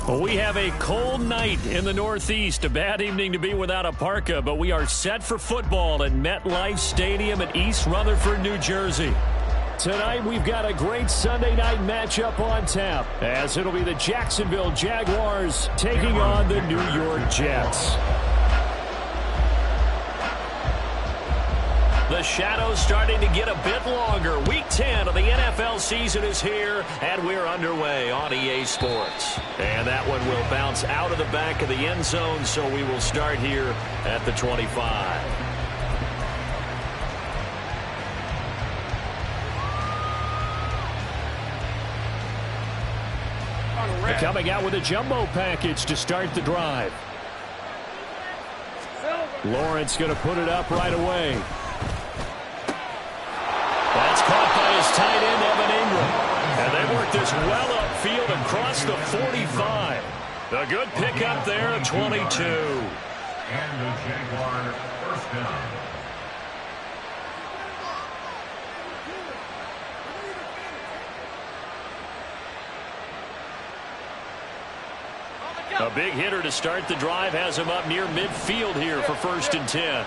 Well, we have a cold night in the Northeast. A bad evening to be without a parka, but we are set for football at MetLife Stadium in East Rutherford, New Jersey. Tonight, we've got a great Sunday night matchup on tap, as it'll be the Jacksonville Jaguars taking on the New York Jets. The shadow's starting to get a bit longer. Week 10 of the NFL season is here, and we're underway on EA Sports. And that one will bounce out of the back of the end zone, so we will start here at the 25. Coming out with a jumbo package to start the drive. Lawrence going to put it up right away. That's caught by his tight end, Evan Ingram. And they work this well upfield across the 45. A good pickup there at 22. And the Jaguar first down. A big hitter to start the drive has him up near midfield here for 1st and 10.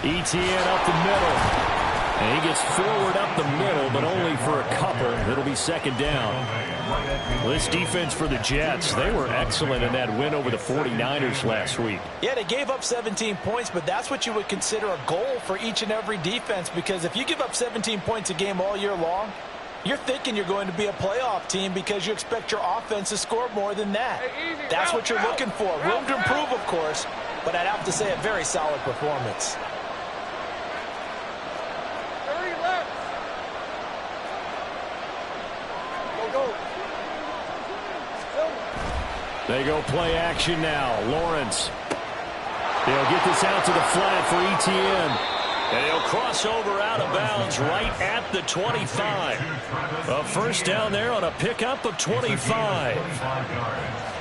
ETN up the middle. And he gets forward up the middle, but only for a couple. It'll be 2nd down. This defense for the Jets, they were excellent in that win over the 49ers last week. Yeah, they gave up 17 points, but that's what you would consider a goal for each and every defense, because if you give up 17 points a game all year long, you're thinking you're going to be a playoff team because you expect your offense to score more than that. That's what you're looking for. Room to improve, of course, but I'd have to say a very solid performance. They go play action now. Lawrence. They'll get this out to the flat for ETN. And he'll cross over out of bounds right at the 25. A 1st down there on a pickup of 25.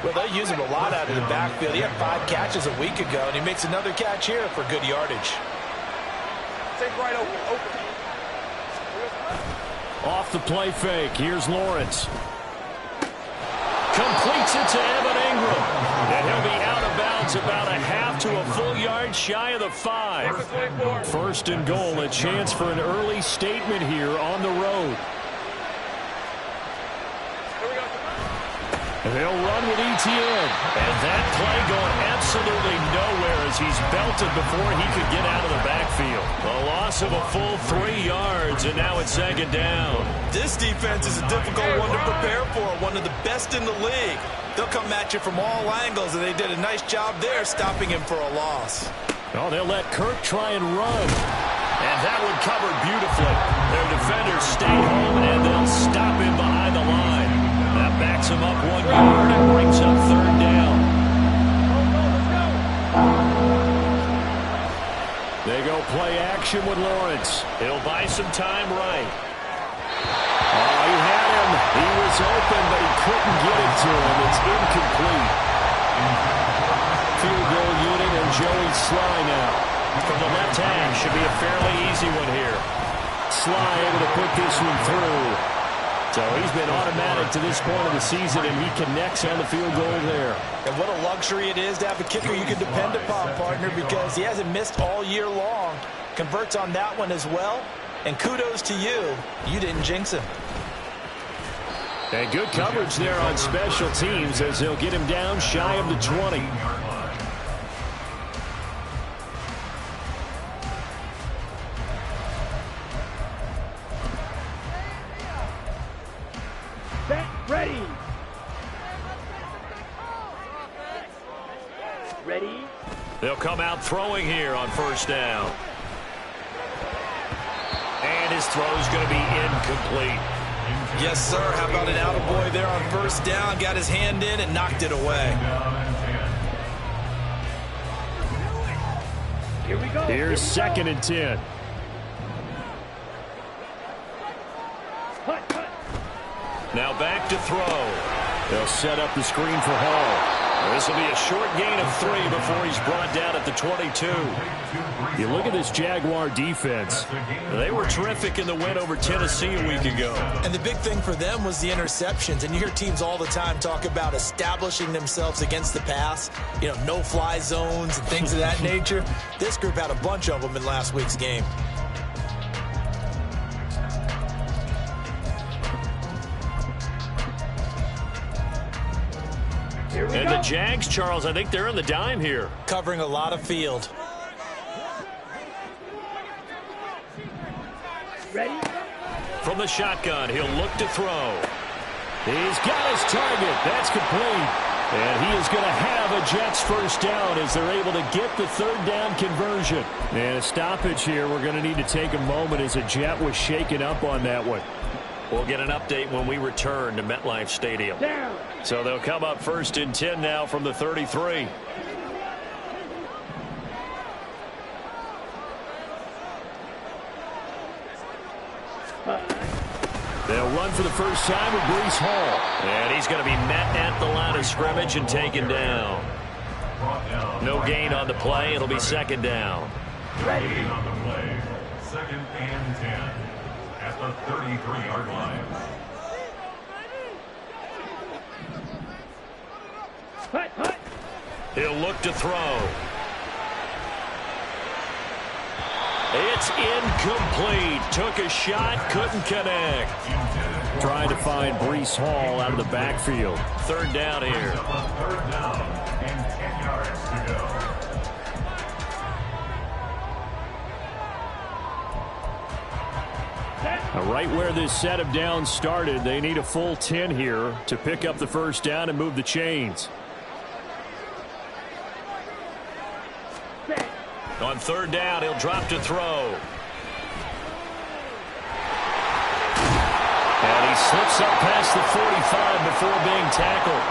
Well, they use him a lot out of the backfield. He had 5 catches a week ago, and he makes another catch here for good yardage. Take right open. Off the play fake. Here's Lawrence. Completes it to Evan Ingram. And he'll be out of bounds about a half to a full yard shy of the 5. 1st and goal, a chance for an early statement here on the road. And they'll run with ETN. And that play going absolutely nowhere as he's belted before he could get out of the backfield. A loss of a full 3 yards, and now it's 2nd down. This defense is a difficult one to prepare for, one of the best in the league. They'll come at you from all angles, and they did a nice job there stopping him for a loss. Oh, they'll let Kirk try and run. And that one covered beautifully. Their defenders stayed home, and they'll stop him behind the line. That backs him up 1 yard and brings up 3rd down. They go play action with Lawrence. He'll buy some time right. Oh, he had him. He was open, but he couldn't get it to him. It's incomplete. Field goal unit and Joey Sly now. From the left hand, should be a fairly easy one here. Sly able to put this one through. So he's been automatic to this point of the season, and he connects on the field goal there. And what a luxury it is to have a kicker you can depend upon, partner, because he hasn't missed all year long. Converts on that one as well. And kudos to you. You didn't jinx him. And good coverage there on special teams as they'll get him down shy of the 20. Ready. Ready. They'll come out throwing here on 1st down. And his throw's going to be incomplete. Yes, sir. How about an attaboy there on 1st down? Got his hand in and knocked it away. Here we go. Here's 2nd and 10. Now back to throw. They'll set up the screen for Hall. This will be a short gain of 3 before he's brought down at the 22. You look at this Jaguar defense. They were terrific in the win over Tennessee a week ago. And the big thing for them was the interceptions. And you hear teams all the time talk about establishing themselves against the pass. You know, no-fly zones and things of that nature. This group had a bunch of them in last week's game. And the Jags, Charles, I think they're in the dime here. Covering a lot of field. Ready? From the shotgun, he'll look to throw. He's got his target. That's complete. And he is going to have a Jets first down as they're able to get the third down conversion. And a stoppage here. We're going to need to take a moment as a Jet was shaken up on that one. We'll get an update when we return to MetLife Stadium. Down. So they'll come up 1st and 10 now from the 33. They'll run for the first time with Breece Hall. And he's going to be met at the line of scrimmage and taken down. No gain on the play. It'll be 2nd down. Ready on the play. 2nd and 10 at the 33-yard line. Hut, hut. He'll look to throw. It's incomplete. Took a shot, couldn't connect. Trying to find Breece Hall out of the backfield. 3rd down here. 3rd down and 10 yards to go. Right where this set of downs started, they need a full 10 here to pick up the first down and move the chains. On 3rd down, he'll drop to throw. And he slips up past the 45 before being tackled.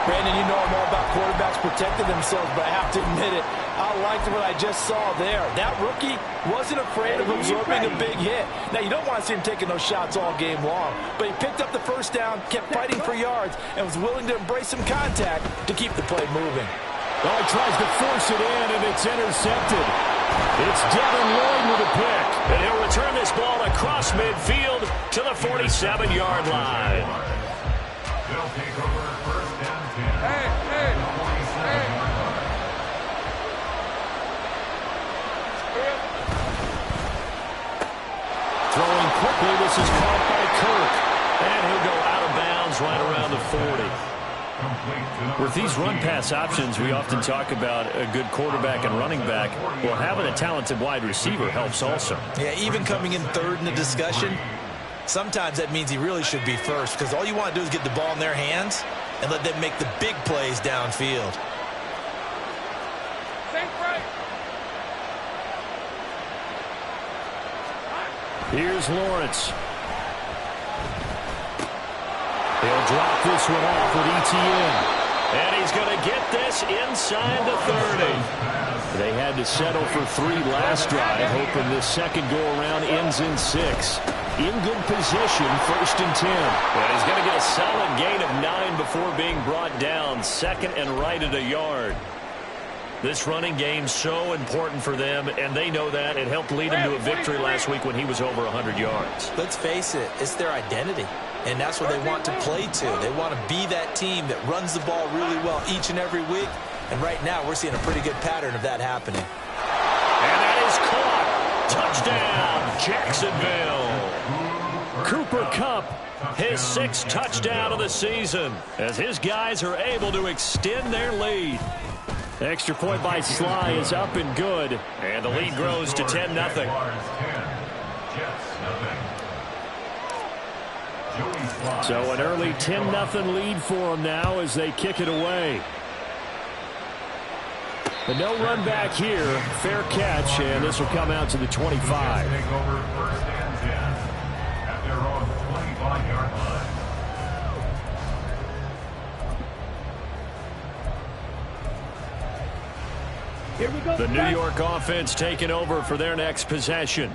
Brandon, you know I'm all about quarterbacks protecting themselves, but I have to admit it. I liked what I just saw there. That rookie wasn't afraid of absorbing a big hit. Now, you don't want to see him taking those shots all game long, but he picked up the first down, kept fighting for yards, and was willing to embrace some contact to keep the play moving. Oh, he tries to force it in, and it's intercepted. It's Devin Lloyd with a pick. And he'll return this ball across midfield to the 47-yard line. They'll take over 1st and 10. Hey. 47-yard line. Throwing quickly, this is caught by Kirk. And he'll go out of bounds right around the 40. With these run-pass options, we often talk about a good quarterback and running back. Well, having a talented wide receiver helps also. Yeah, even coming in 3rd in the discussion, sometimes that means he really should be first, because all you want to do is get the ball in their hands and let them make the big plays downfield. Here's Lawrence. He'll drop this one off with ETN. And he's going to get this inside the 30. They had to settle for 3 last drive, hoping this second go-around ends in 6. In good position, 1st and 10. And he's going to get a solid gain of 9 before being brought down, 2nd and right at a yard. This running game's so important for them, and they know that. It helped lead them to a victory last week when he was over 100 yards. Let's face it, it's their identity. And that's what they want to play to. They want to be that team that runs the ball really well each and every week. And right now, we're seeing a pretty good pattern of that happening. And that is caught. Touchdown, Jacksonville. Cooper Kupp, his 6th touchdown of the season, as his guys are able to extend their lead. extra point by Sly is up and good. And the lead grows to 10-0. So an early 10-0 lead for them now as they kick it away. But no run back here. Fair catch, and this will come out to the 25. Take over 1st and 10 at their own 25-yard line. Here we go. The New York offense taking over for their next possession.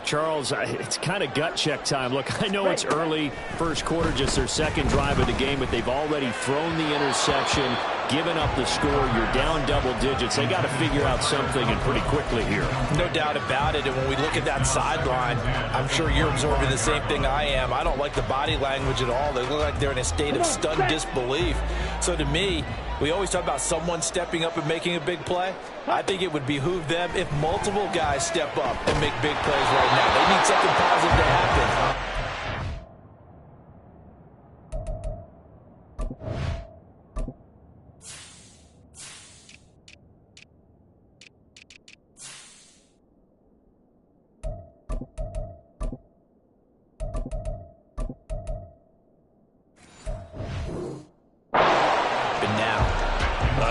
Charles, it's kind of gut check time. Look, I know it's early, first quarter, just their second drive of the game, but they've already thrown the interception, given up the score. You're down double digits. They got to figure out something, and pretty quickly here. No doubt about it. And when we look at that sideline, I'm sure you're absorbing the same thing I am. I don't like the body language at all. They look like they're in a state of stunned disbelief. So to me, we always talk about someone stepping up and making a big play. I think it would behoove them if multiple guys step up and make big plays right now. They need something positive to happen.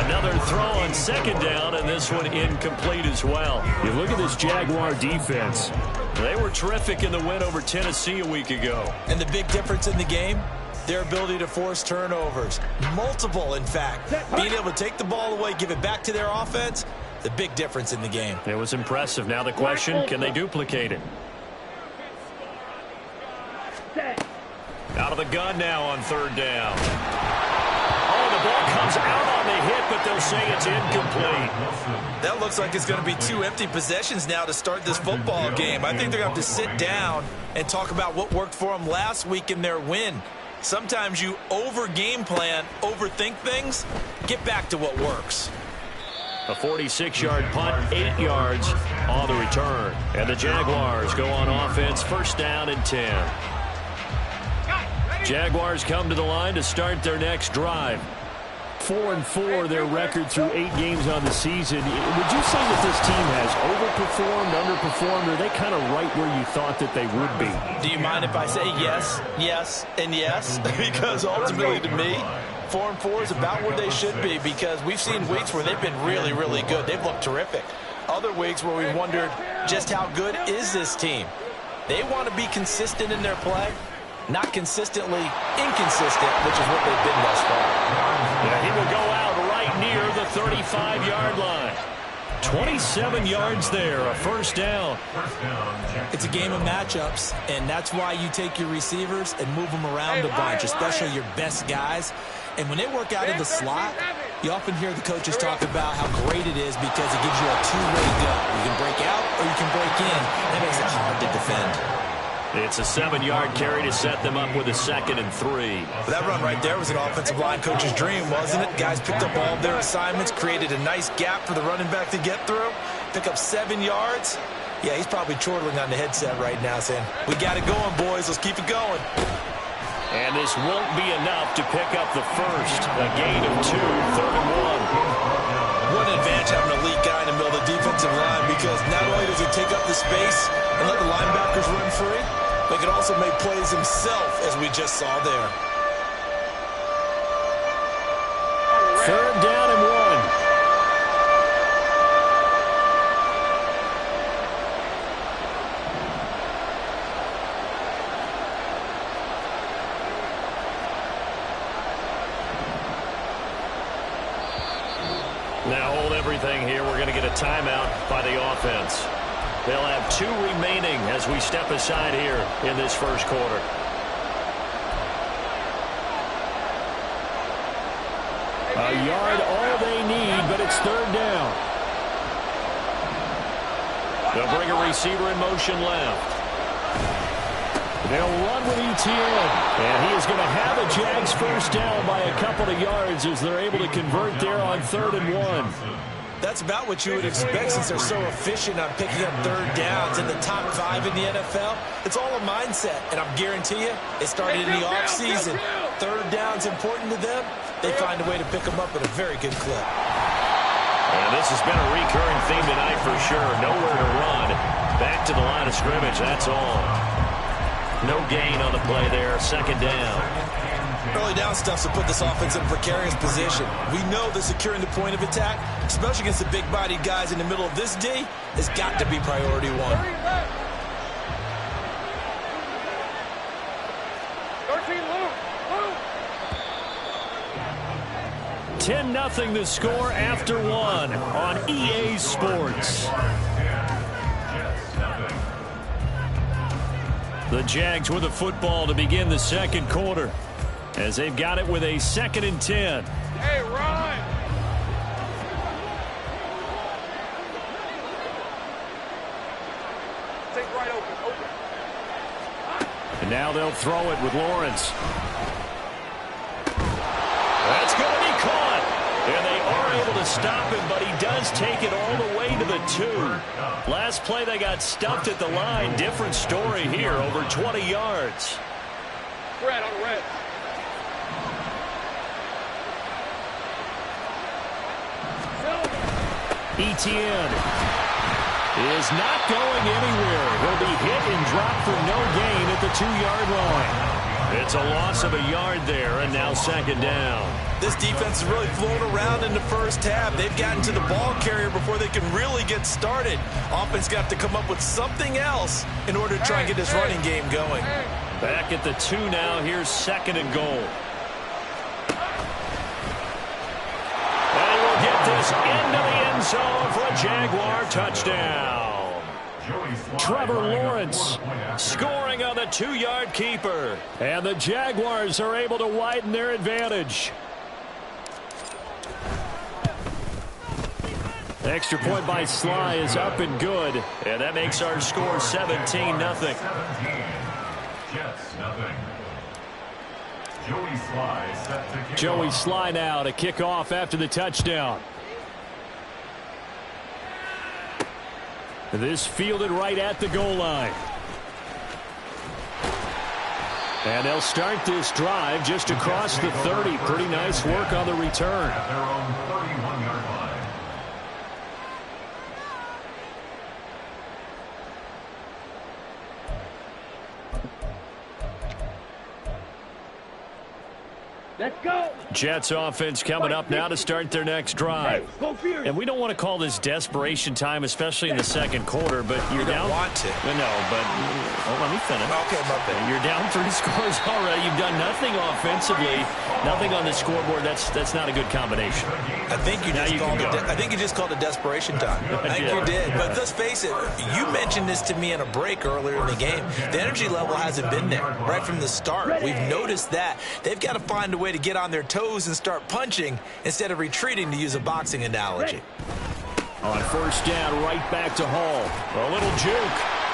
Another throw on second down, and this one incomplete as well. You look at this Jaguar defense. They were terrific in the win over Tennessee a week ago. And the big difference in the game, their ability to force turnovers. Multiple, in fact. Being able to take the ball away, give it back to their offense, the big difference in the game. It was impressive. Now the question, can they duplicate it? Out of the gun now on third down. The ball comes out on the hit, but they'll say it's incomplete. That looks like it's going to be 2 empty possessions now to start this football game. I think they're going to have to sit down and talk about what worked for them last week in their win. Sometimes you over-game plan, overthink things. Get back to what works. A 46-yard punt, 8 yards on the return. And the Jaguars go on offense, first down and 10. Jaguars come to the line to start their next drive. 4-4, their record through 8 games on the season. Would you say that this team has overperformed, underperformed, or are they kind of right where you thought that they would be? Do you mind if I say yes, yes, and yes? Because ultimately to me, 4-4 is about where they should be, because we've seen weeks where they've been really, really good. They've looked terrific. Other weeks where we've wondered just how good is this team. They want to be consistent in their play. Not consistently inconsistent, which is what they've been thus far. Yeah, he will go out right near the 35-yard line. 27 yards there, a first down. It's a game of matchups, and that's why you take your receivers and move them around a bunch, especially your best guys. And when they work out of the slot, you often hear the coaches talk about how great it is because it gives you a two-way go. You can break out or you can break in. That makes it hard to defend. It's a 7-yard carry to set them up with a 2nd and 3. That run right there was an offensive line coach's dream, wasn't it? Guys picked up all of their assignments, created a nice gap for the running back to get through, pick up 7 yards. Yeah, he's probably chortling on the headset right now saying, we got it going, boys. Let's keep it going. And this won't be enough to pick up the first. A gain of 2, 3rd and 1. What an advantage having an elite guy in the middle of the defensive line, because not only does he take up the space and let the linebackers run free, but he can also make plays himself, as we just saw there. 3rd down and 1. Now hold everything here. We're going to get a timeout by the offense. They'll have 2 remaining as we step aside here in this first quarter. A yard all they need, but it's 3rd down. They'll bring a receiver in motion left. They'll run with ETN. And he is going to have a Jags first down by a couple of yards as they're able to convert there on 3rd and 1. That's about what you would expect since they're so efficient on picking up 3rd downs in the top 5 in the NFL. It's all a mindset, and I guarantee you, it started in the offseason. 3rd down's important to them. They find a way to pick them up at a very good clip. And this has been a recurring theme tonight for sure. Nowhere to run. Back to the line of scrimmage, that's all. No gain on the play there, 2nd down. Early down stuff to put this offense in a precarious position. We know that securing the point of attack, especially against the big-bodied guys in the middle of this D, has got to be priority 1. 10-0 the score after 1 on EA Sports. The Jags with the football to begin the second quarter, as they've got it with a 2nd and 10. Hey, Ryan! Take right open. And now they'll throw it with Lawrence. That's going to be caught. And they are able to stop him, but he does take it all the way to the 2. Last play, they got stuffed at the line. Different story here, over 20 yards. Red on red. Etienne is not going anywhere. He'll be hit and dropped for no gain at the 2-yard line. It's a loss of a yard there, and now 2nd down. This defense is really flown around in the first half. They've gotten to the ball carrier before they can really get started. Offense got to come up with something else in order to try and get this running game going. Back at the 2 now. Here's 2nd and goal. And we'll get this into the end zone for a Jaguar touchdown. Trevor Lawrence scoring on the 2-yard keeper. And the Jaguars are able to widen their advantage. Extra point by Sly is up and good. And that makes our score 17-0. Joey Sly now to kick off after the touchdown. This fielded right at the goal line. And they'll start this drive just across the 30. Pretty nice work on the return. At their own 31-yard line. Let's go. Jets offense coming up now to start their next drive. Go Fury. And we don't want to call this desperation time, especially in the second quarter, but you're down. Want to. No, but let me finish. Okay, my bad. You're down 3 scores already. You've done nothing offensively, nothing on the scoreboard. That's not a good combination. I think you just called it desperation time. I think you did. But let's face it, you mentioned this to me in a break earlier in the game. The energy level hasn't been there right from the start. We've noticed that. They've got to find a way to get on their toes and start punching instead of retreating, to use a boxing analogy. On 1st down, right back to Hall. A little juke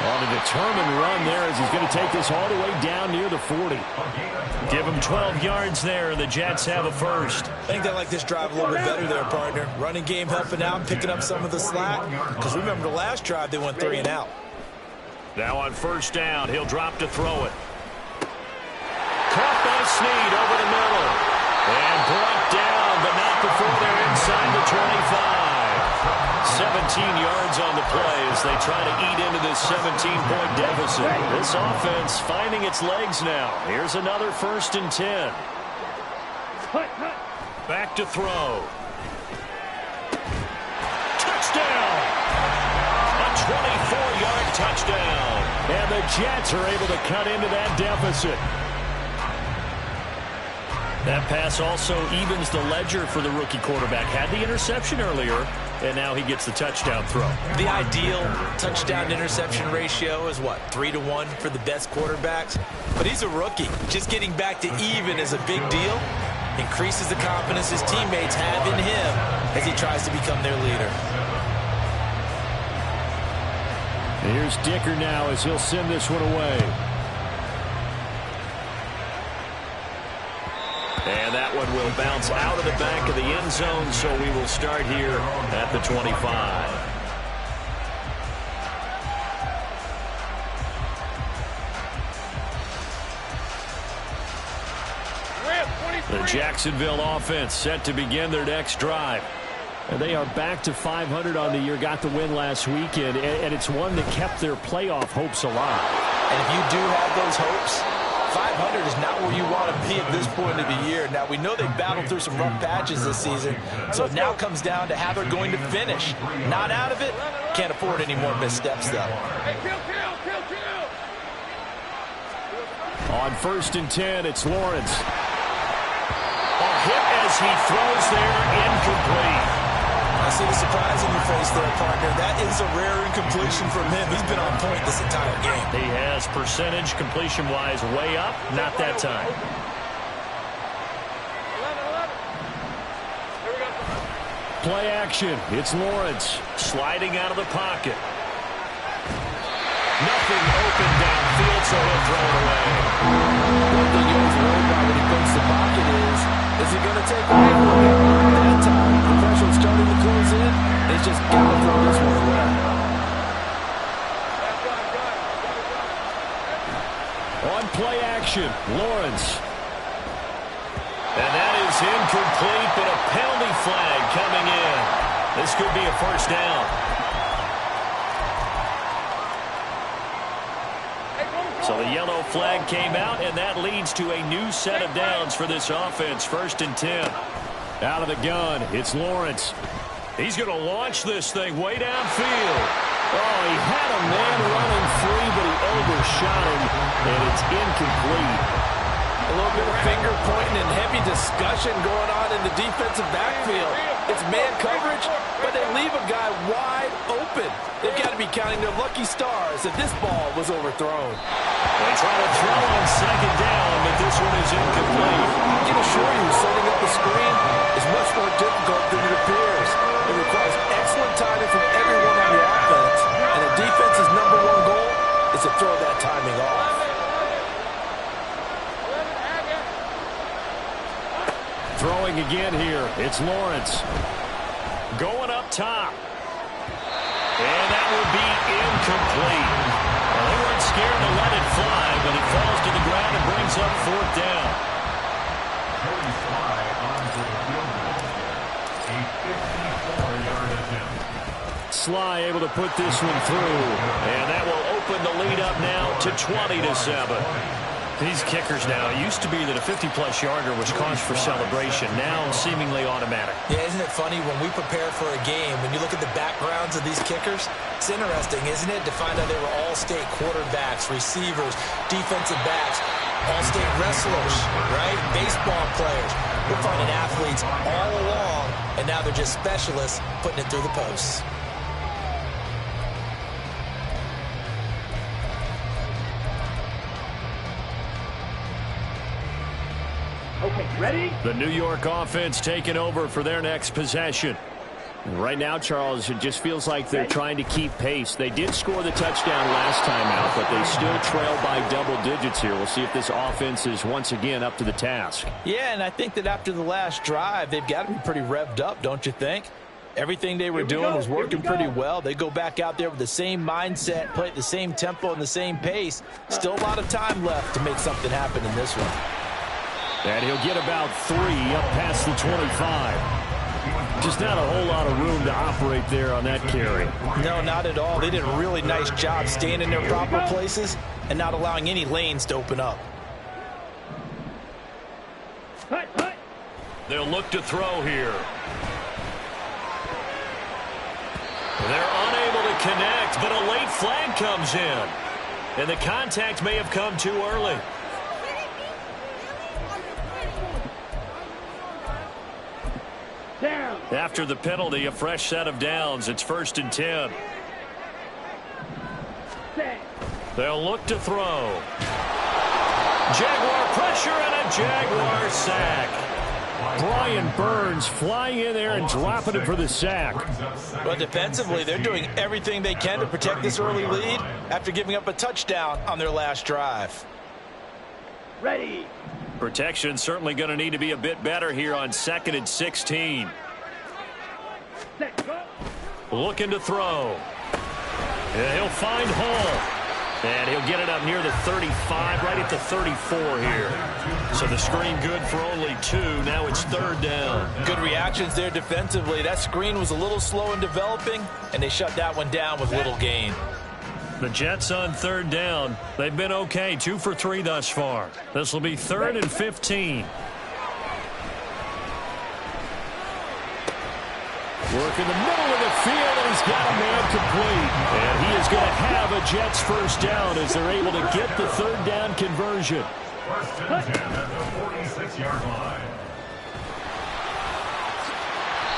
on a determined run there as he's going to take this all the way down near the 40. Give him 12 yards there, and the Jets have a first. I think they like this drive a little bit better there, partner. Running game helping out, picking up some of the slack. Because remember the last drive, they went 3 and out. Now on 1st down, he'll drop to throw it. Caught by Snead over the middle. And brought down, but not before they're inside the 25. 17 yards on the play as they try to eat into this 17-point deficit. This offense finding its legs now. Here's another 1st and 10. Back to throw. Touchdown! A 24-yard touchdown. And the Jets are able to cut into that deficit. That pass also evens the ledger for the rookie quarterback. Had the interception earlier, and now he gets the touchdown throw. The ideal touchdown-interception ratio is, what, 3-to-1 for the best quarterbacks? But he's a rookie. Just getting back to even is a big deal. Increases the confidence his teammates have in him as he tries to become their leader. Here's Dicker now as he'll send this one away. And that one will bounce out of the back of the end zone, so we will start here at the 25. The Jacksonville offense set to begin their next drive. And they are back to 500 on the year, got the win last weekend, and it's one that kept their playoff hopes alive. And if you do have those hopes, 500 is not where you want to be at this point of the year. Now, we know they've battled through some rough patches this season, so it now comes down to how they're going to finish. Not out of it, can't afford any more missteps, though. On 1st and 10, it's Lawrence. A hit as he throws there, incomplete. I see the surprise in your face there, partner. That is a rare incompletion from him. He's been on point this entire game. He has percentage completion-wise way up. Not that time. 11. Here we go. Play action. It's Lawrence sliding out of the pocket. Nothing open downfield, so he'll throw it away. One thing you always worry about when he thinks the pocket is he going to take away from it? That time, the pressure was starting to close in. He's just got to throw this one away. On play action, Lawrence. And that is incomplete, but a penalty flag coming in. This could be a first down. So the yellow flag came out, and that leads to a new set of downs for this offense. 1st and 10. Out of the gun, it's Lawrence. He's going to launch this thing way downfield. Oh, he had a man running free, but he overshot him, and it's incomplete. A little bit of finger pointing and heavy discussion going on in the defensive backfield. It's man coverage, but they leave a guy wide open. They've got to be counting their lucky stars that this ball was overthrown. They try to throw on 2nd down, but this one is incomplete. I can assure you, setting up the screen is much more difficult than it appears. It requires excellent timing from everyone on the offense, and the defense's #1 goal is to throw that timing off. Throwing again here. It's Lawrence. Going up top. And that will be incomplete. Well, they weren't scared to let it fly, but it falls to the ground and brings up 4th down. Cody Sly onto the field goal. A 54-yard attempt. Sly able to put this one through. And that will open the lead up now to 20-7. These kickers now, it used to be that a 50-plus yarder was cause for celebration. Now seemingly automatic. Yeah, isn't it funny when we prepare for a game, when you look at the backgrounds of these kickers, it's interesting, isn't it, to find out they were all-state quarterbacks, receivers, defensive backs, all-state wrestlers, right? Baseball players. We're finding athletes all along, and now they're just specialists putting it through the posts. Okay, ready? The New York offense taking over for their next possession. Right now, Charles, it just feels like they're trying to keep pace. They did score the touchdown last time out, but they still trail by double digits here. We'll see if this offense is once again up to the task. Yeah, and I think that after the last drive, they've got to be pretty revved up, don't you think? Everything they were doing was working pretty well. They go back out there with the same mindset, play at the same tempo and the same pace. Still a lot of time left to make something happen in this one. And he'll get about 3 up past the 25. Just not a whole lot of room to operate there on that carry. No, not at all. They did a really nice job staying in their proper places and not allowing any lanes to open up. They'll look to throw here. They're unable to connect, but a late flag comes in. And the contact may have come too early. Down. After the penalty, a fresh set of downs. It's 1st and 10. Set. They'll look to throw. Jaguar pressure and a Jaguar sack. Brian Burns flying in there and dropping it for the sack. But defensively, they're doing everything they can to protect this early lead after giving up a touchdown on their last drive. Ready. Protection certainly going to need to be a bit better here on 2nd and 16. Set. Go. Looking to throw. And he'll find Hall. And he'll get it up near the 35, right at the 34 here. So the screen good for only 2. Now it's 3rd down. Good reactions there defensively. That screen was a little slow in developing, and they shut that one down with little gain. The Jets on 3rd down. They've been okay, 2 for 3 thus far. This will be 3rd and 15. Work in the middle of the field, and he's got a man complete. And he is going to have a Jets first down as they're able to get the 3rd down conversion. 1st and 10 at the 46-yard line.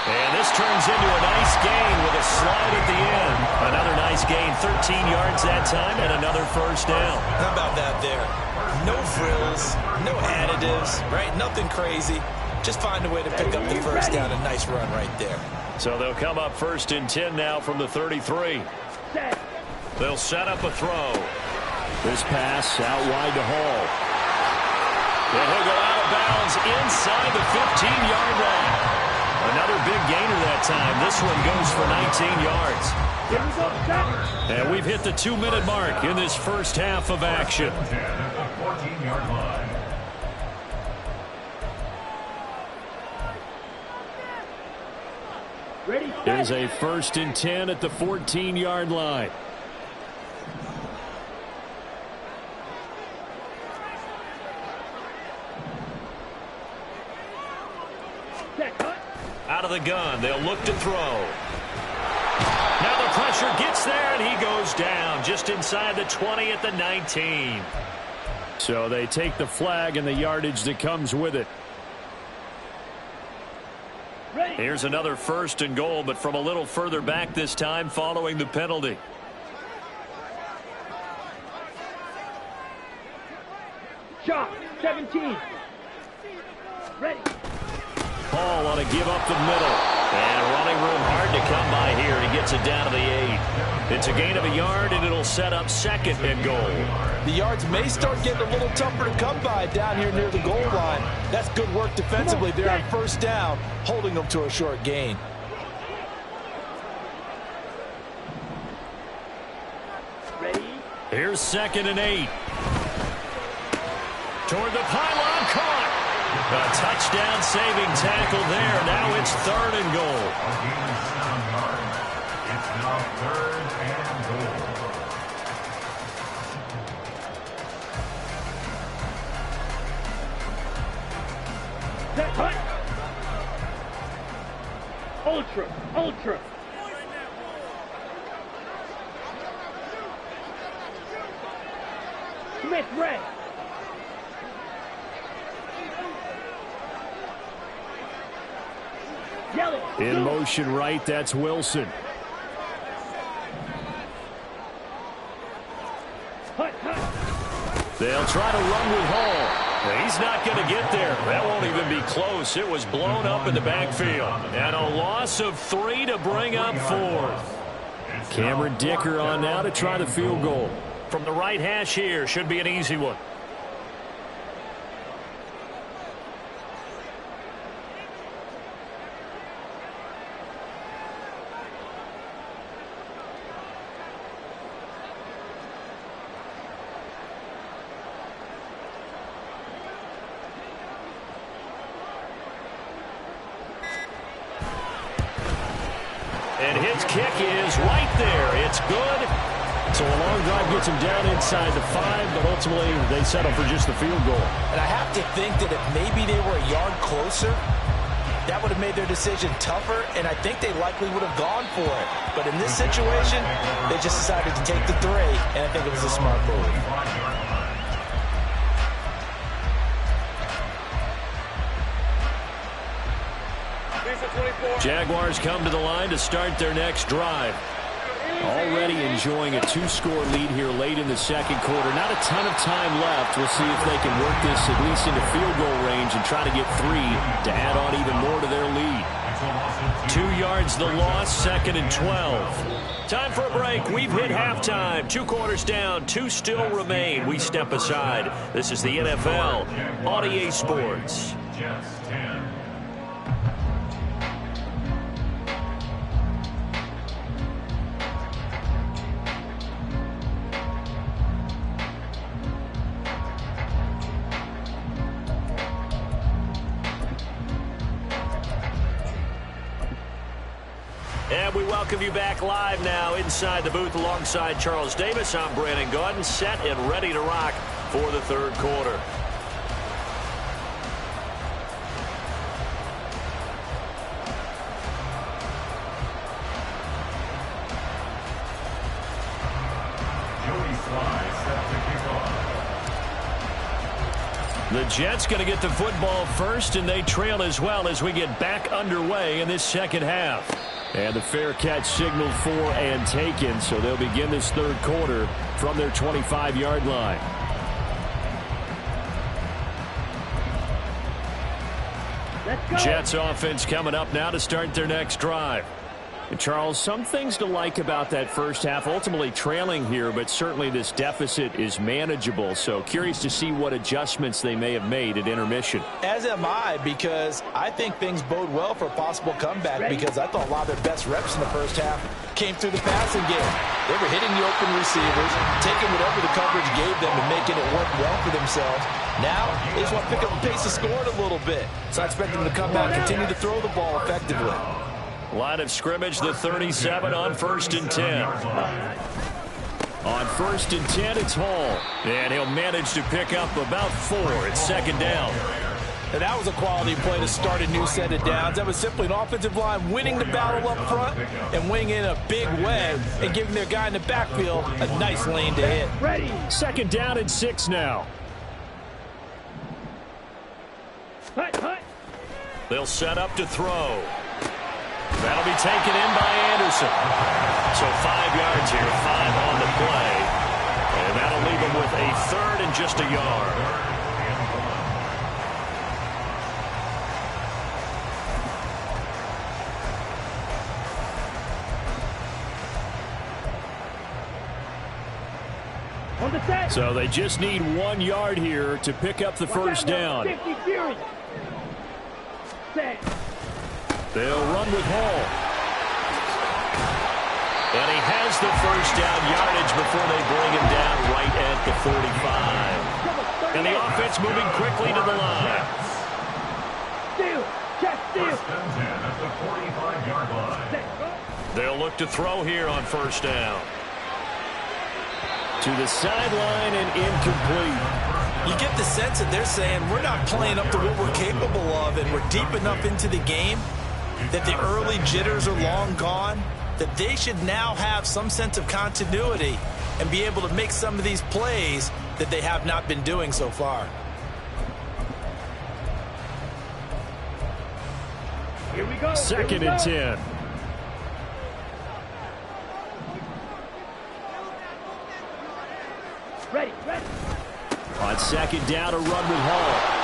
And this turns into a nice gain with a slide at the end. Another nice gain, 13 yards that time, and another first down. How about that there? No frills, no additives, right? Nothing crazy. Just find a way to pick up the first down. A nice run right there. So they'll come up 1st and 10 now from the 33. They'll set up a throw. This pass out wide to Hall. And he'll go out of bounds inside the 15-yard line. Another big gainer that time. This one goes for 19 yards. And we've hit the 2-minute mark in this first half of action. 14-yard line. There's a 1st and 10 at the 14-yard line. Out of the gun, they'll look to throw. Now the pressure gets there, and he goes down just inside the 20 at the 19. So they take the flag and the yardage that comes with it. Here's another 1st and goal, but from a little further back this time following the penalty. Shot, 17. Ready. Hall want to give up the middle. And running room hard to come by here, and he gets it down to the 8. It's a gain of a yard, and it'll set up 2nd and goal. The yards may start getting a little tougher to come by down here near the goal line. That's good work defensively there on 1st down, holding them to a short gain. Ready. Here's 2nd and 8. Toward the pylon, caught. A touchdown-saving tackle there. Now it's 3rd and goal. A gain of 7 yards. It's now 3rd and goal. Set, cut. Ultra, ultra. Smith, red. Yellow. In motion right, that's Wilson. Hut, hut. They'll try to run with Hall. He's not going to get there. That won't even be close. It was blown up in the backfield. And a loss of 3 to bring up 4th. Cameron Dicker on now to try the field goal. From the right hash here, should be an easy one. And his kick is right there. It's good. So a long drive gets him down inside the 5, but ultimately they settle for just the field goal. And I have to think that if maybe they were a yard closer, that would have made their decision tougher, and I think they likely would have gone for it. But in this situation, they just decided to take the 3, and I think it was a smart move. Jaguars come to the line to start their next drive. Already enjoying a 2-score lead here late in the 2nd quarter. Not a ton of time left. We'll see if they can work this at least into field goal range and try to get 3 to add on even more to their lead. 2 yards the loss, 2nd and 12. Time for a break. We've hit halftime. 2 quarters down, 2 still remain. We step aside. This is the NFL on EA Sports. Jets 10. And we welcome you back live now inside the booth alongside Charles Davis. I'm Brandon Gaudin, set and ready to rock for the 3rd quarter. The Jets going to get the football first, and they trail as well as we get back underway in this second half. And the fair catch signaled for and taken, so they'll begin this third quarter from their 25-yard line. Jets offense coming up now to start their next drive. And Charles, some things to like about that first half, ultimately trailing here, but certainly this deficit is manageable. So curious to see what adjustments they may have made at intermission. As am I, because I think things bode well for a possible comeback, because I thought a lot of their best reps in the first half came through the passing game. They were hitting the open receivers, taking whatever the coverage gave them and making it work well for themselves. Now, they just want to pick up the pace of scoring a little bit. So I expect them to come out and continue to throw the ball effectively. Line of scrimmage, the 37 on 1st and 10. On 1st and 10, it's Hall. And he'll manage to pick up about 4. It's 2nd down. And that was a quality play to start a new set of downs. That was simply an offensive line winning the battle up front and winning in a big way and giving their guy in the backfield a nice lane to hit. 2nd down and 6 now. They'll set up to throw. That'll be taken in by Anderson. So 5 yards here, 5 on the play. And that'll leave him with a 3rd and just a yard. So they just need 1 yard here to pick up the first down. They'll run with Hall. And he has the first down yardage before they bring him down right at the 45. And the offense moving quickly to the line. They'll look to throw here on first down. To the sideline and incomplete. You get the sense that they're saying we're not playing up to what we're capable of, and we're deep enough into the game that the early jitters are long gone, that they should now have some sense of continuity and be able to make some of these plays that they have not been doing so far. Here we go. 2nd and 10. Ready. On 2nd down, a run with Hall.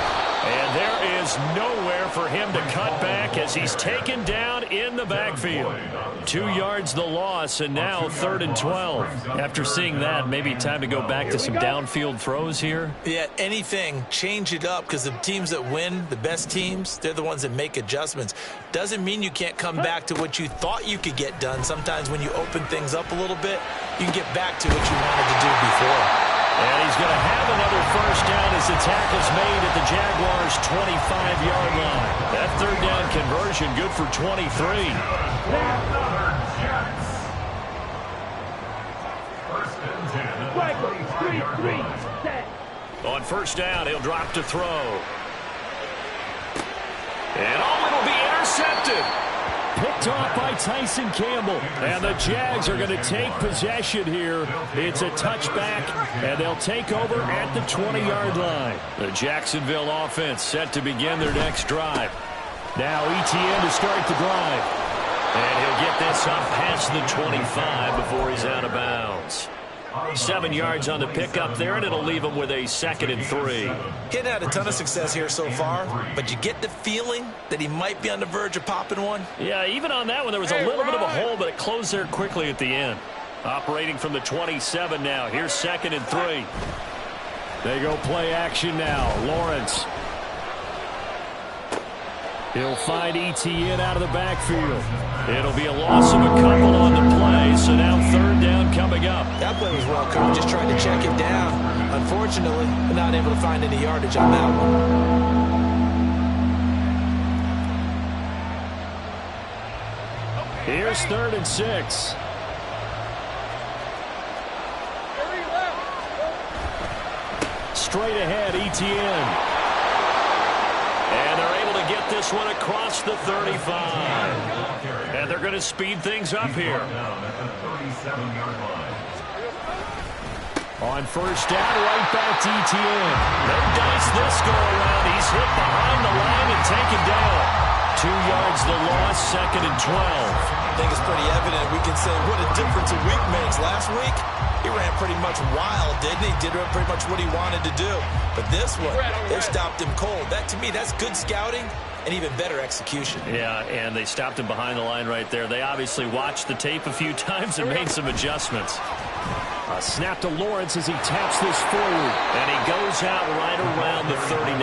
And there is nowhere for him to cut back as he's taken down in the backfield. 2 yards the loss, and now 3rd and 12. After seeing that, maybe time to go back to some downfield throws here. Yeah, anything, change it up, because the teams that win, the best teams, they're the ones that make adjustments. Doesn't mean you can't come back to what you thought you could get done. Sometimes when you open things up a little bit, you can get back to what you wanted to do before. And he's going to have another first down as the tackle's made at the Jaguars' 25-yard line. That 3rd down conversion good for 23. On first down, he'll drop to throw. And it'll be intercepted. Picked off by Tyson Campbell. And the Jags are going to take possession here. It's a touchback, and they'll take over at the 20-yard line. The Jacksonville offense set to begin their next drive. Now ETN to start the drive. And he'll get this up past the 25 before he's out of bounds. 7 yards on the pickup there, and it'll leave him with a 2nd and 3. He hadn't had a ton of success here so far, but you get the feeling that he might be on the verge of popping one. Yeah, even on that one, there was a little bit of a hole, but it closed there quickly at the end. Operating from the 27 now. Here's 2nd and 3. They go play action now. Lawrence. He'll find ETN out of the backfield. It'll be a loss of a couple on the play, so now 3rd down coming up. That play was well coached, just trying to check it down. Unfortunately, we're not able to find any yardage on that one. Here's 3rd and 6. Straight ahead, ETN. And they're able to get this one across the 35. And they're going to speed things up here. On first down, right back to ETN. No dice this go around. He's hit behind the line and taken down. 2 yards the loss, 2nd and 12. I think it's pretty evident. We can say what a difference a week makes. Last week, he ran pretty much wild, didn't he? Did pretty much what he wanted to do. But this one, they stopped him cold. That, to me, that's good scouting and even better execution. Yeah, and they stopped him behind the line right there. They obviously watched the tape a few times and made some adjustments. A snap to Lawrence as he taps this forward. And he goes out right around the 39.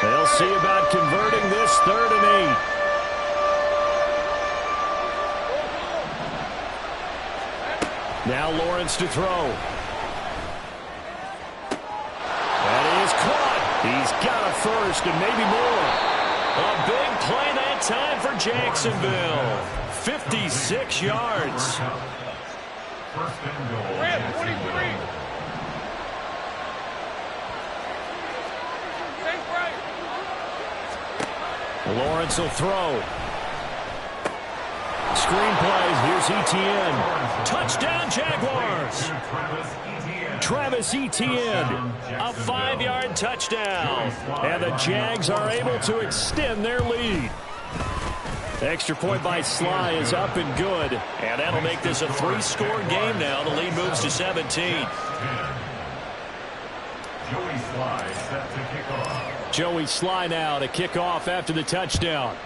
They'll see about converting this 3rd and 8. Now Lawrence to throw. That is caught. He's got a first and maybe more. A big play that time for Jacksonville. 56 yards. First and goal. Red 23. Lawrence will throw. Screenplay. Here's ETN. Touchdown, Jaguars. Travis Etienne. A 5-yard touchdown. And the Jags are able to extend their lead. Extra point by Sly is up and good. And that'll make this a 3-score game now. The lead moves to 17. Joey Sly set to kick off. Joey Sly now to kick off after the touchdown.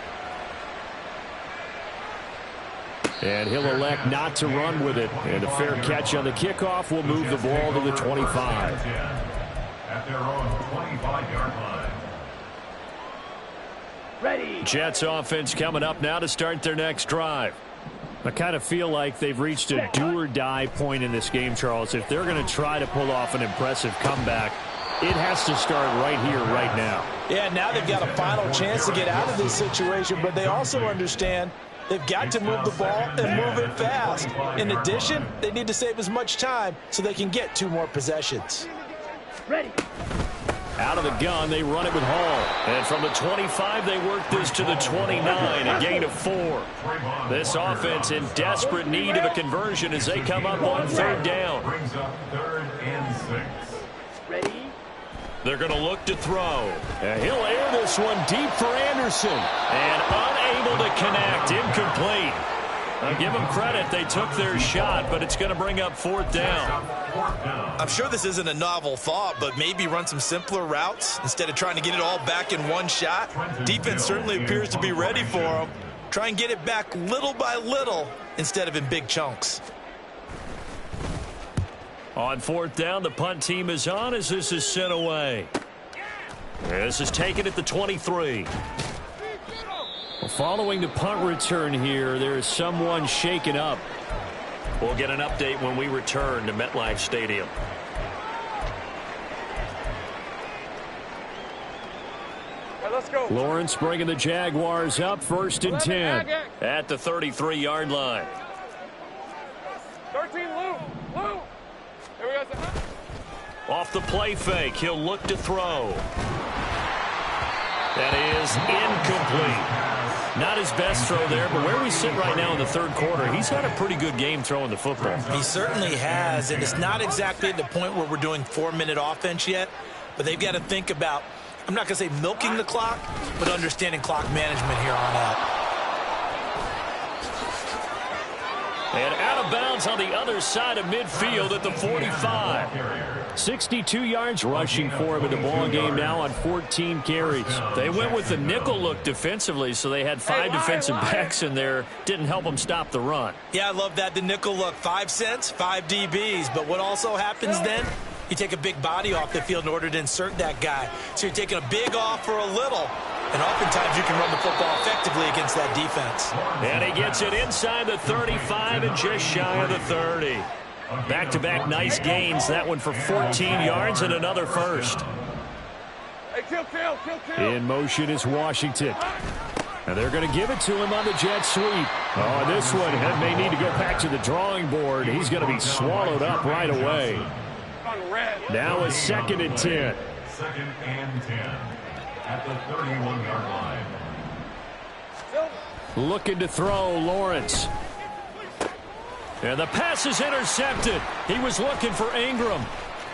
And he'll elect not to run with it. And a fair catch on the kickoff will move the ball to the 25. At their own 25-yard line. Ready. Jets offense coming up now to start their next drive. I kind of feel like they've reached a do-or-die point in this game, Charles. If they're going to try to pull off an impressive comeback, it has to start right here, right now. Yeah, now they've got a final chance to get out of this situation, but they also understand they've got to move the ball and move it fast. In addition, they need to save as much time so they can get 2 more possessions. Ready. Out of the gun, they run it with Hall. And from the 25, they work this to the 29, a gain of 4. This offense in desperate need of a conversion as they come up on 3rd down. Brings up 3rd and 6. Ready. They're going to look to throw. And he'll air this one deep for Anderson. And unable to connect, incomplete. I'll give them credit. They took their shot, but it's going to bring up 4th down. I'm sure this isn't a novel thought, but maybe run some simpler routes instead of trying to get it all back in one shot. Defense certainly appears to be ready for them. Try and get it back little by little instead of in big chunks. On 4th down, the punt team is on as this is sent away. This is taken at the 23. Following the punt return here, there is someone shaken up. We'll get an update when we return to MetLife Stadium. Let's go. Lawrence bringing the Jaguars up 1st and 10. At the 33-yard line. 13, Lou. Lou. Here we go. Off the play fake, he'll look to throw. That is incomplete. Not his best throw there, but where we sit right now in the 3rd quarter, he's had a pretty good game throwing the football. He certainly has, and it's not exactly at the point where we're doing 4-minute offense yet, but they've got to think about, I'm not going to say milking the clock, but understanding clock management here on out. And out of bounds on the other side of midfield at the 45. 62 yards rushing for him in the ball game now on 14 carries. They went with the nickel look defensively, so they had 5 defensive backs in there. Didn't help them stop the run. Yeah, I love that, the nickel look. 5 cents, 5 DBs. But what also happens then, you take a big body off the field in order to insert that guy. So you're taking a big off for a little. And oftentimes you can run the football effectively against that defense. And he gets it inside the 35 and just shy of the 30. Back-to-back nice gains. That one for 14 yards and another first. Hey, kill. In motion is Washington. And they're going to give it to him on the jet sweep. Oh, this one may need to go back to the drawing board. He's going to be swallowed up right away. Now it's 2nd and 10. 2nd and 10. at the 31-yard line. Looking to throw, Lawrence. And the pass is intercepted. He was looking for Ingram.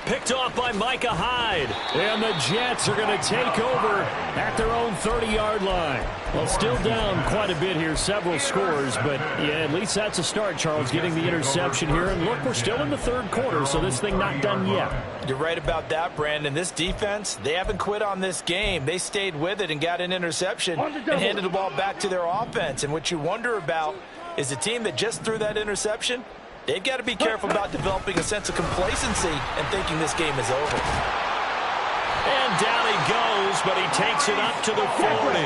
Picked off by Micah Hyde. And the Jets are going to take over at their own 30-yard line. Well, still down quite a bit here, several scores. But, yeah, at least that's a start, Charles, getting the interception here. And, look, we're still in the third quarter, so this thing not done yet. You're right about that, Brandon. This defense, they haven't quit on this game. They stayed with it and got an interception and handed the ball back to their offense. And what you wonder about is the team that just threw that interception, they've got to be careful about developing a sense of complacency and thinking this game is over. And down he goes, but he takes it up to the 40.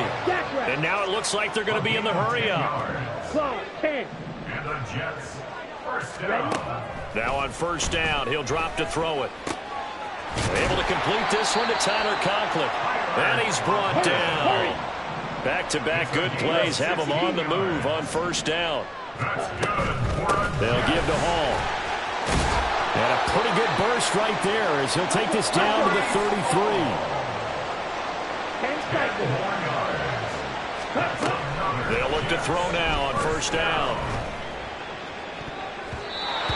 And now it looks like they're going to be in the hurry-up. And the Jets, first down. Now on first down, he'll drop to throw it. Able to complete this one to Tyler Conklin. And he's brought down. Back-to-back good plays have him on the move on first down. They'll give to Hall. And a pretty good burst right there as he'll take this down to the 33. They'll look to throw now on first down.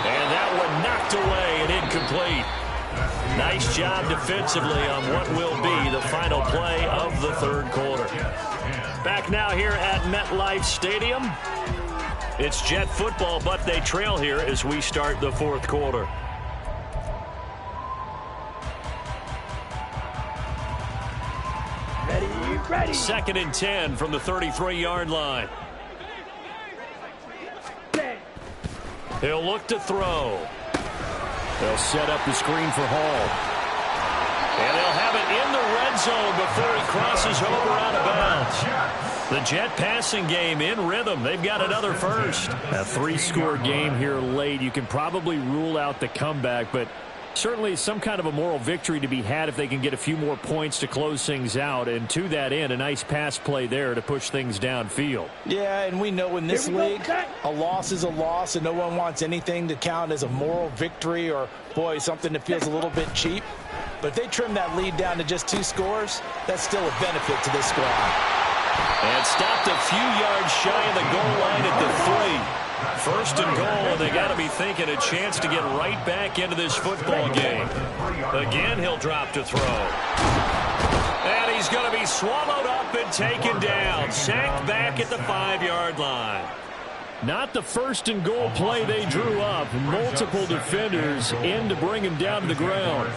And that one knocked away and incomplete. Nice job defensively on what will be the final play of the third quarter. Back now here at MetLife Stadium. It's Jet football, but they trail here as we start the fourth quarter. Ready. 2nd and 10 from the 33-yard line. He'll look to throw. They'll set up the screen for Hall. And they'll have it in the red zone before he crosses over out of bounds. The Jet passing game in rhythm. They've got another first. A 3-score game here late. You can probably rule out the comeback, but certainly some kind of a moral victory to be had if they can get a few more points to close things out. And to that end, a nice pass play there to push things downfield. Yeah, and we know in this league, a loss is a loss, and no one wants anything to count as a moral victory or, boy, something that feels a little bit cheap. But if they trim that lead down to just 2 scores, that's still a benefit to this squad. And stopped a few yards shy of the goal line at the 3. First and goal, and they got to be thinking a chance to get right back into this football game. Again, he'll drop to throw. And he's going to be swallowed up and taken down. Sacked back at the 5-yard line. Not the first and goal play they drew up. Multiple defenders in to bring him down to the ground.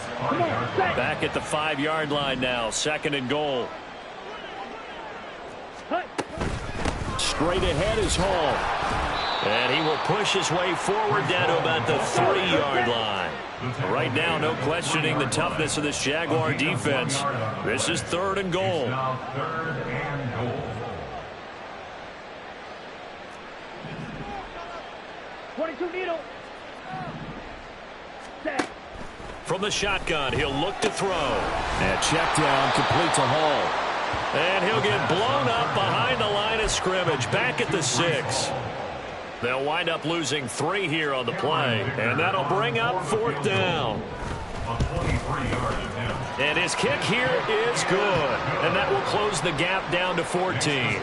Back at the 5-yard line now. 2nd and goal. Straight ahead is Hall. And he will push his way forward down to about the 3-yard line. Right now, no questioning the toughness of this Jaguar defense. This is 3rd and goal. 22 needle. From the shotgun, he'll look to throw. And check down, complete to Hall. And he'll get blown up behind the line of scrimmage, back at the 6. They'll wind up losing 3 here on the play, and that'll bring up 4th down. And his kick here is good, and that will close the gap down to 14.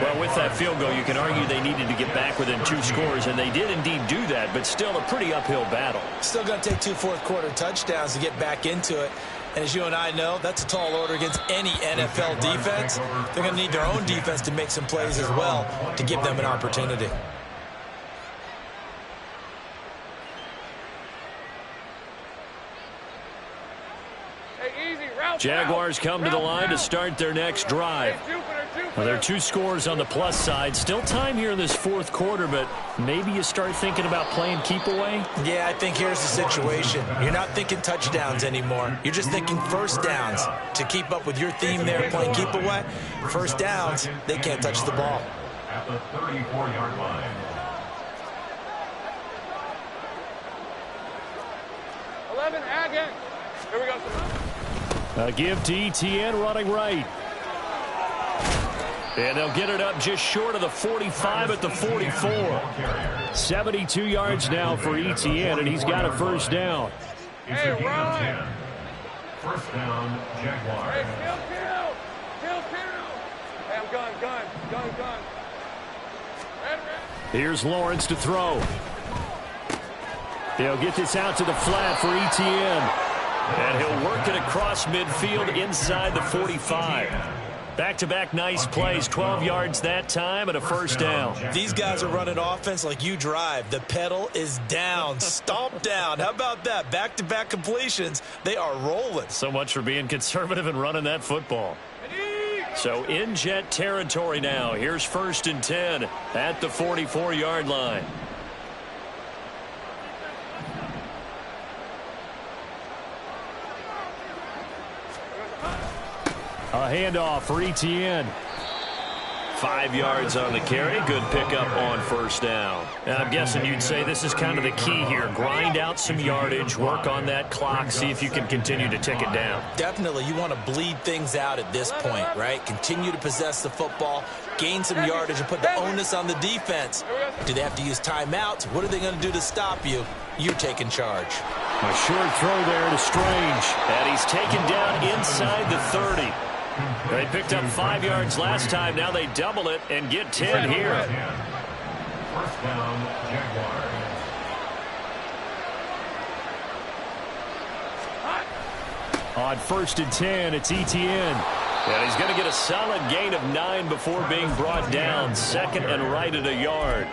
Well, with that field goal, you can argue they needed to get back within 2 scores, and they did indeed do that, but still a pretty uphill battle. Still going to take 2 fourth-quarter touchdowns to get back into it. And as you and I know, that's a tall order against any NFL defense. They're going to need their own defense to make some plays as well to give them an opportunity. Jaguars come to the line to start their next drive. Well, there are 2 scores on the plus side. Still time here in this 4th quarter, but maybe you start thinking about playing keep away? Yeah, I think here's the situation. You're not thinking touchdowns anymore. You're just thinking first downs. To keep up with your theme there, playing keep away, first downs, they can't touch the ball. At the 34-yard line. 11, again. Here we go. A give to Etienne running right. And they'll get it up just short of the 45 at the 44. 72 yards now for Etienne, and he's got a first down. Hey, Ron. First down, Jaguars. Hey, kill. Done. Here's Lawrence to throw. They'll get this out to the flat for Etienne. And he'll work it across midfield inside the 45. Back-to-back nice plays, 12 yards that time and a first down. These guys are running offense like you drive. The pedal is down, stomp down. How about that? Back-to-back completions. They are rolling. So much for being conservative and running that football. So in Jet territory now. Here's 1st and 10 at the 44-yard line. A handoff for Etienne. 5 yards on the carry. Good pickup on first down. And I'm guessing you'd say this is kind of the key here. Grind out some yardage, work on that clock, see if you can continue to tick it down. Definitely. You want to bleed things out at this point, right? Continue to possess the football, gain some yardage, and put the onus on the defense. Do they have to use timeouts? What are they going to do to stop you? You're taking charge. A short throw there to Strange. And he's taken down inside the 30. They picked up 5 yards last time. Now they double it and get 10 here. First down, Jaguars. On 1st and 10, it's Etienne. And he's going to get a solid gain of 9 before being brought down. 2nd and right at a yard.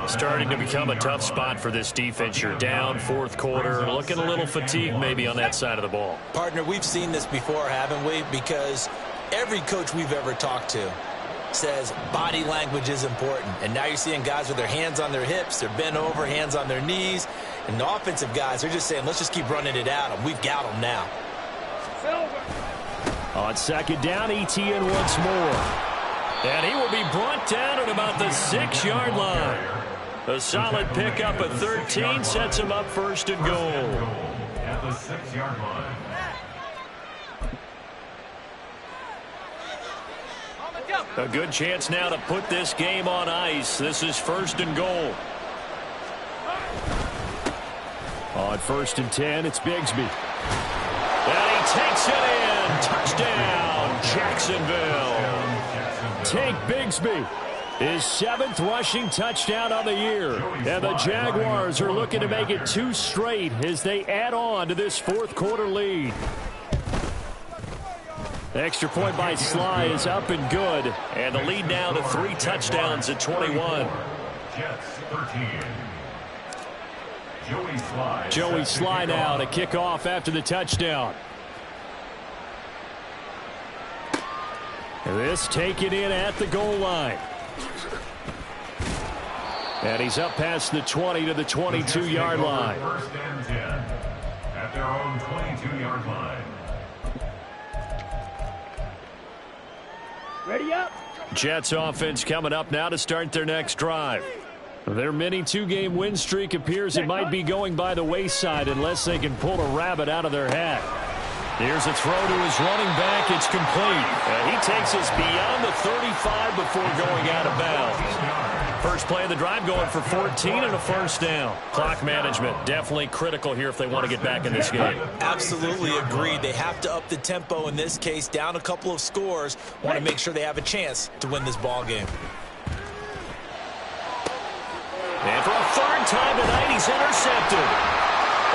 Starting to become a tough spot for this defense. You're down 4th quarter. Looking a little fatigued maybe on that side of the ball. Partner, we've seen this before, haven't we? Because every coach we've ever talked to says body language is important. And now you're seeing guys with their hands on their hips. They're bent over, hands on their knees. And the offensive guys are just saying, let's just keep running it at them. We've got them now. On 2nd down, Etienne once more. And he will be brought down at about the 6-yard line. A solid pickup at 13 sets him up 1st and goal. At the 6-yard line. A good chance now to put this game on ice. This is 1st and goal. On 1st and 10, it's Bigsby. And he takes it in. Touchdown, Jacksonville. Take Bigsby. His 7th rushing touchdown on the year. And the Jaguars are looking to make it 2 straight as they add on to this 4th quarter lead. The extra point by Sly is up and good. And the lead now to 3 touchdowns at 21. Jets 13. Joey Sly now to kick off after the touchdown. This taken in at the goal line. And he's up past the 20 to the 22-yard line. 1st and 10 at their own 22-yard line. Ready up. Jets offense coming up now to start their next drive. Their mini 2-game win streak appears it might be going by the wayside unless they can pull a rabbit out of their hat. Here's a throw to his running back. It's complete. And he takes us beyond the 35 before going out of bounds. First play of the drive going for 14 and a first down. Clock management definitely critical here if they want to get back in this game. Absolutely agreed. They have to up the tempo in this case, down a couple of scores. Want to make sure they have a chance to win this ball game. And for a 3rd time tonight, he's intercepted.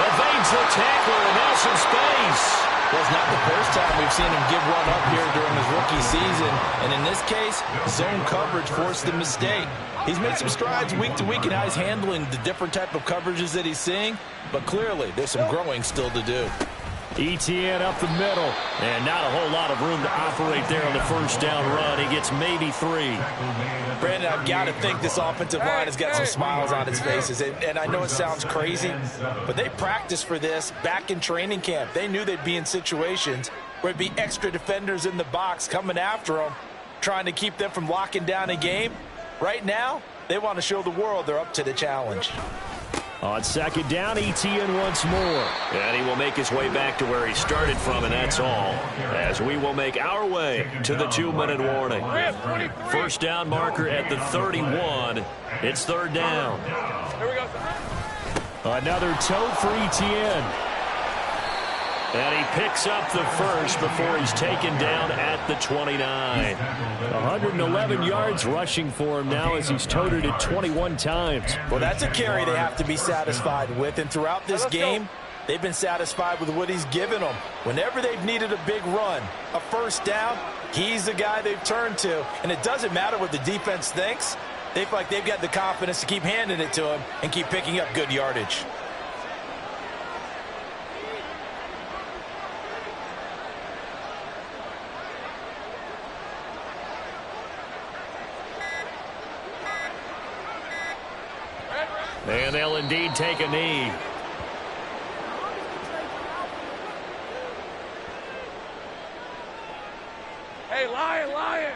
Evades the tackler and now some space. Well, it's not the first time we've seen him give one up here during his rookie season. And in this case, zone coverage forced the mistake. He's made some strides week to week in how he's handling the different type of coverages that he's seeing. But clearly, there's some growing still to do. Etienne up the middle. And not a whole lot of room to operate there on the first down run. He gets maybe 3. Brandon, I've got to think this offensive line has got some smiles on its faces. And I know it sounds crazy, but they practiced for this back in training camp. They knew they'd be in situations where it'd be extra defenders in the box coming after them, trying to keep them from locking down a game. Right now, they want to show the world they're up to the challenge. On 2nd down, Etienne once more. And he will make his way back to where he started from, and that's all. As we will make our way to the 2-minute warning. First down marker at the 31. It's 3rd down. Here we go. Another tote for Etienne. And he picks up the first before he's taken down at the 29. 111 yards rushing for him now as he's toted it 21 times. Well, that's a carry they have to be satisfied with. And throughout this game, they've been satisfied with what he's given them. Whenever they've needed a big run, a first down, he's the guy they've turned to. And it doesn't matter what the defense thinks. They feel like they've got the confidence to keep handing it to him and keep picking up good yardage. And they'll indeed take a knee. Hey, Lion, Lion.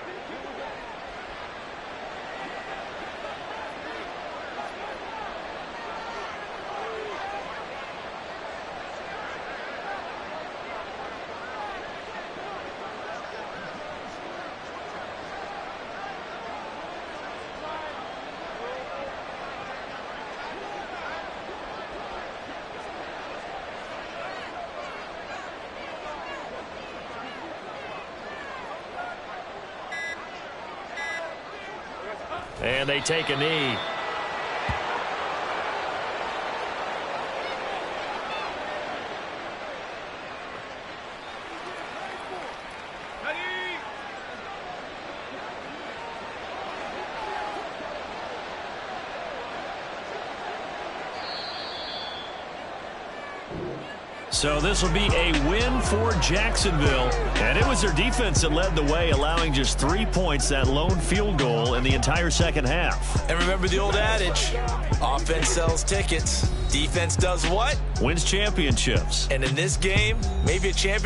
And they take a knee. So this will be a win for Jacksonville. And it was their defense that led the way, allowing just 3 points, that lone field goal in the entire second half. And remember the old adage, offense sells tickets. Defense does what? Wins championships. And in this game, maybe a championship.